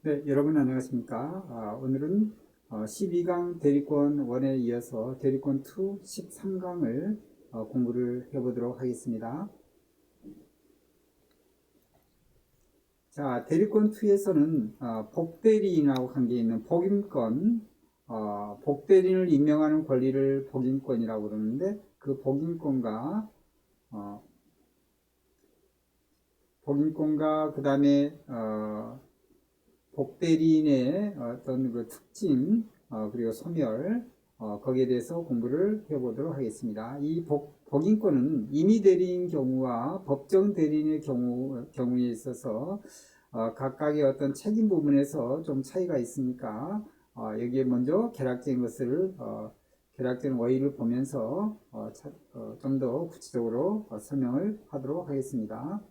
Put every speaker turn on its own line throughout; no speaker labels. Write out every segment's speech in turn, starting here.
네, 여러분 안녕하십니까? 오늘은 12강 대리권 1에 이어서 대리권 2 13강을 공부를 해보도록 하겠습니다. 자, 대리권 2에서는 복대리인하고 관계있는 복임권, 복대리인을 임명하는 권리를 복임권이라고 그러는데 그 복임권과 그 다음에 복대리인의 어떤 그 특징, 그리고 소멸, 거기에 대해서 공부를 해보도록 하겠습니다. 이 복인권은 임의대리인 경우와 법정대리인의 경우에 있어서 각각의 어떤 책임 부분에서 좀 차이가 있으니까 여기에 먼저 개략적인 것을 개략적인 원리를 보면서 좀 더 구체적으로 설명을 하도록 하겠습니다.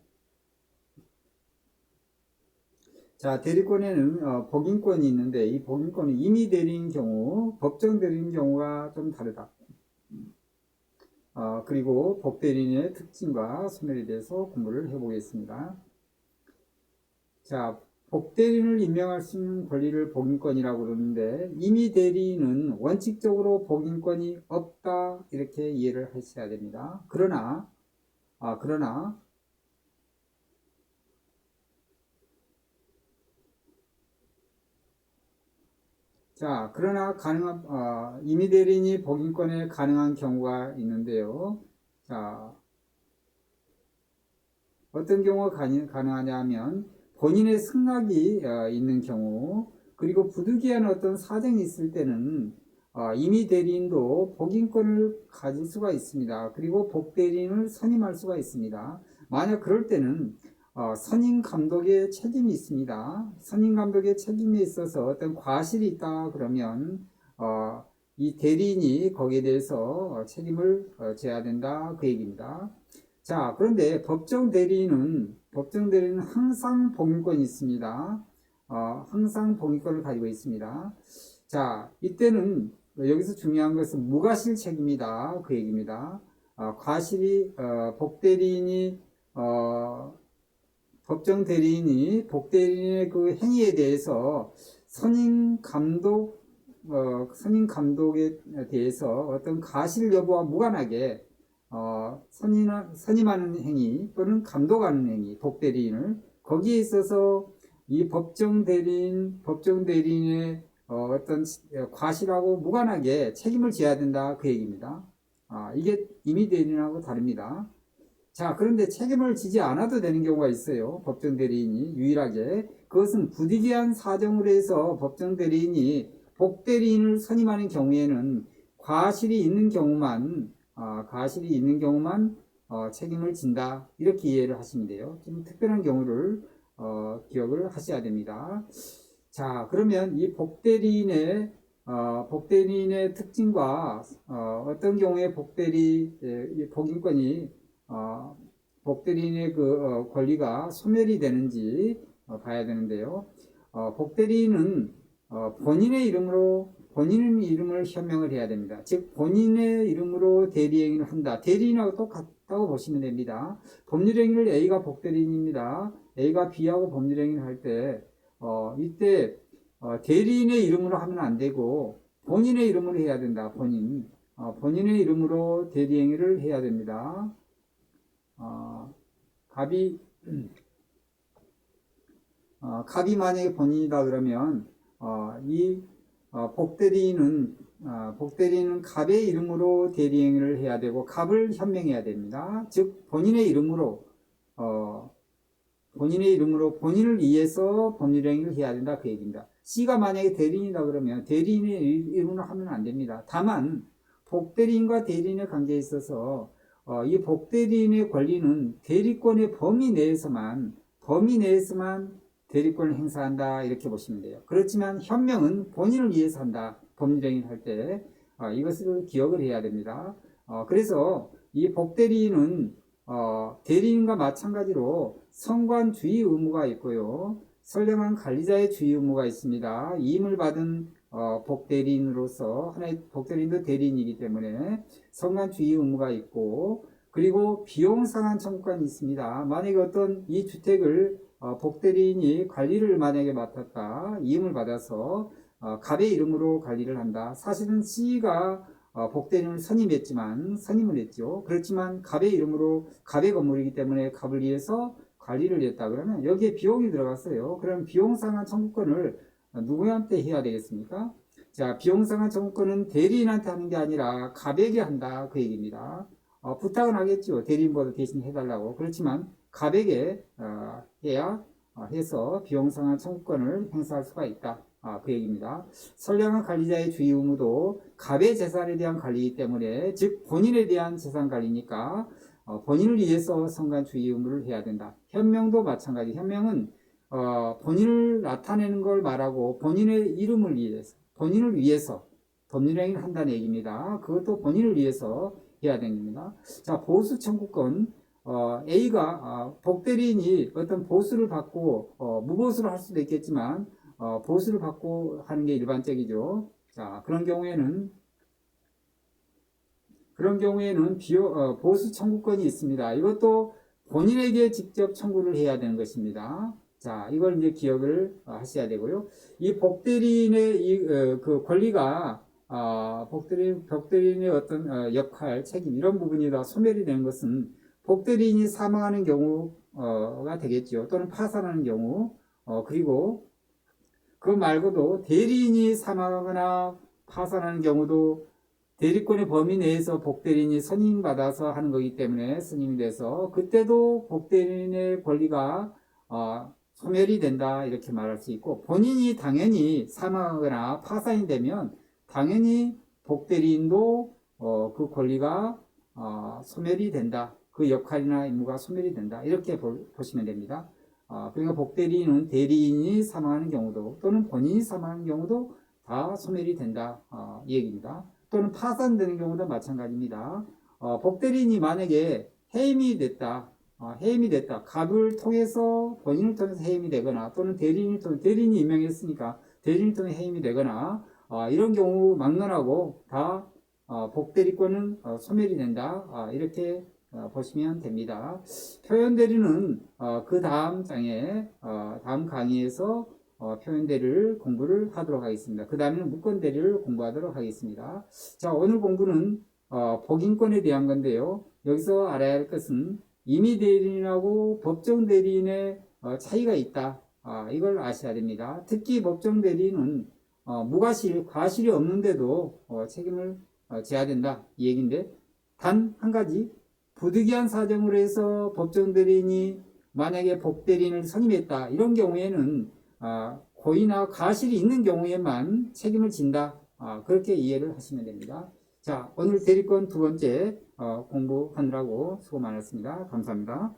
자, 대리권에는 복인권이 있는데 이 복인권은 임의 대리인 경우, 법정 대리인 경우가 좀 다르다. 그리고 복대리인의 특징과 소멸에 대해서 공부를 해보겠습니다. 자, 복대리인을 임명할 수 있는 권리를 복인권이라고 그러는데 임의 대리인은 원칙적으로 복인권이 없다 이렇게 이해를 하셔야 됩니다. 그러나 임의 대리인이 복인권에 가능한 경우가 있는데요. 자, 어떤 경우가 가능하냐면 본인의 승낙이 있는 경우, 그리고 부득이한 어떤 사정이 있을 때는 임의 대리인도 복인권을 가질 수가 있습니다. 그리고 복대리인을 선임할 수가 있습니다. 만약 그럴 때는 선임 감독의 책임이 있습니다. 선임 감독의 책임에 있어서 어떤 과실이 있다 그러면 이 대리인이 거기에 대해서 책임을 져야 된다 그 얘기입니다. 자, 그런데 법정 대리인은 항상 복인권이 있습니다. 항상 복인권을 가지고 있습니다. 자, 이때는 여기서 중요한 것은 무과실 책임이다 그 얘기입니다. 과실이 복대리인이 법정 대리인이 복대리인의 그 행위에 대해서 선임 감독에 대해서 어떤 과실 여부와 무관하게 선임하는 행위 또는 감독하는 행위, 복대리인을 거기에 있어서 이 법정 대리인의 어떤 과실하고 무관하게 책임을 져야 된다 그 얘기입니다. 이게 임의 대리인하고 다릅니다. 자, 그런데 책임을 지지 않아도 되는 경우가 있어요. 법정 대리인이 유일하게. 그것은 부득이한 사정으로 해서 법정 대리인이 복대리인을 선임하는 경우에는 과실이 있는 경우만 책임을 진다. 이렇게 이해를 하시면 돼요. 좀 특별한 경우를 기억을 하셔야 됩니다. 자, 그러면 이 복대리인의 특징과 어떤 경우에 복인권이 복대리인의 그 권리가 소멸이 되는지 봐야 되는데요. 복대리인은 본인의 이름을 현명을 해야 됩니다. 즉 본인의 이름으로 대리행위를 한다. 대리인하고 똑같다고 보시면 됩니다. 법률행위를 A가 복대리인입니다. A가 B하고 법률행위를 할 때 이때 대리인의 이름으로 하면 안 되고 본인의 이름으로 해야 된다. 본인의 이름으로 대리행위를 해야 됩니다. 갑이 만약에 본인이다 그러면 복대리인은 갑의 이름으로 대리행위를 해야 되고 갑을 현명해야 됩니다. 즉 본인의 이름으로 본인을 위해서 법률행위를 해야 된다 그 얘기입니다. C가 만약에 대리인이다 그러면 대리인의 이름으로 하면 안 됩니다. 다만 복대리인과 대리인의 관계에 있어서 이 복대리인의 권리는 대리권의 범위 내에서만 대리권을 행사한다 이렇게 보시면 돼요. 그렇지만 현명은 본인을 위해서 한다. 법률행위를 할 때 이것을 기억을 해야 됩니다. 그래서 이 복대리인은 대리인과 마찬가지로 선관 주의 의무가 있고요. 선량한 관리자의 주의 의무가 있습니다. 이임을 받은 복대리인으로서 하나의 복대리인도 대리인이기 때문에 선관 주의 의무가 있고, 그리고 비용 상환 청구권이 있습니다. 만약에 어떤 이 주택을 복대리인이 관리를 만약에 맡았다, 이임을 받아서 갑의 이름으로 관리를 한다. 사실은 C가 복대리인을 선임을 했죠. 그렇지만 갑의 이름으로, 갑의 건물이기 때문에 갑을 위해서 관리를 했다 그러면 여기에 비용이 들어갔어요. 그럼 비용상환 청구권을 누구한테 해야 되겠습니까? 자, 비용상환 청구권은 대리인한테 하는 게 아니라 갑에게 한다, 그 얘기입니다. 부탁은 하겠죠. 대리인보다 대신 해달라고. 그렇지만 갑에게 해야 해서 비용상환 청구권을 행사할 수가 있다, 그 얘기입니다. 선량한 관리자의 주의 의무도 갑의 재산에 대한 관리이기 때문에, 즉 본인에 대한 재산 관리니까 본인을 위해서 선관 주의 의무를 해야 된다. 현명도 마찬가지. 현명은 본인을 나타내는 걸 말하고 본인의 이름을 위해서, 본인을 위해서 법률행위를 한다는 얘기입니다. 그것도 본인을 위해서 해야 됩니다. 자, 보수 청구권. A가 복대리인이 어떤 보수를 받고 무보수를 할 수도 있겠지만 보수를 받고 하는 게 일반적이죠. 자, 그런 경우에는 보수 청구권이 있습니다. 이것도 본인에게 직접 청구를 해야 되는 것입니다. 자, 이걸 이제 기억을 하셔야 되고요. 이 복대리인의 그 권리가 복대리인의 어떤 역할, 책임 이런 부분이 다 소멸이 되는 것은 복대리인이 사망하는 경우가 되겠죠. 또는 파산하는 경우, 그리고 그 말고도 대리인이 사망하거나 파산하는 경우도 대리권의 범위 내에서 복대리인이 선임받아서 하는 거기 때문에, 선임이 돼서 그때도 복대리인의 권리가 소멸이 된다, 이렇게 말할 수 있고, 본인이 당연히 사망하거나 파산이 되면 당연히 복대리인도 그 권리가 소멸이 된다, 그 역할이나 임무가 소멸이 된다, 이렇게 보시면 됩니다. 그러니까 복대리인은 대리인이 사망하는 경우도 또는 본인이 사망하는 경우도 다 소멸이 된다, 이 얘기입니다. 또는 파산되는 경우도 마찬가지입니다. 복대리인이 만약에 해임이 됐다, 갑을 통해서, 본인을 통해서 해임이 되거나, 또는 대리인이 임명했으니까 대리인을 통해 해임이 되거나, 이런 경우 막론하고 다 복대리권은 소멸이 된다, 이렇게 보시면 됩니다. 표현대리는 그 다음 장에, 다음 강의에서 표현대리를 공부를 하도록 하겠습니다. 그 다음에는 무권대리를 공부하도록 하겠습니다. 자, 오늘 공부는 복인권에 대한 건데요. 여기서 알아야 할 것은 임의대리인하고 법정대리인의 차이가 있다, 이걸 아셔야 됩니다. 특히 법정대리인은 과실이 없는데도 책임을 져야 된다, 이 얘기인데, 단 한 가지, 부득이한 사정으로 해서 법정대리인이 만약에 복대리인을 선임했다, 이런 경우에는 고의나 과실이 있는 경우에만 책임을 진다, 그렇게 이해를 하시면 됩니다. 자, 오늘 대리권 두 번째 공부하느라고 수고 많았습니다. 감사합니다.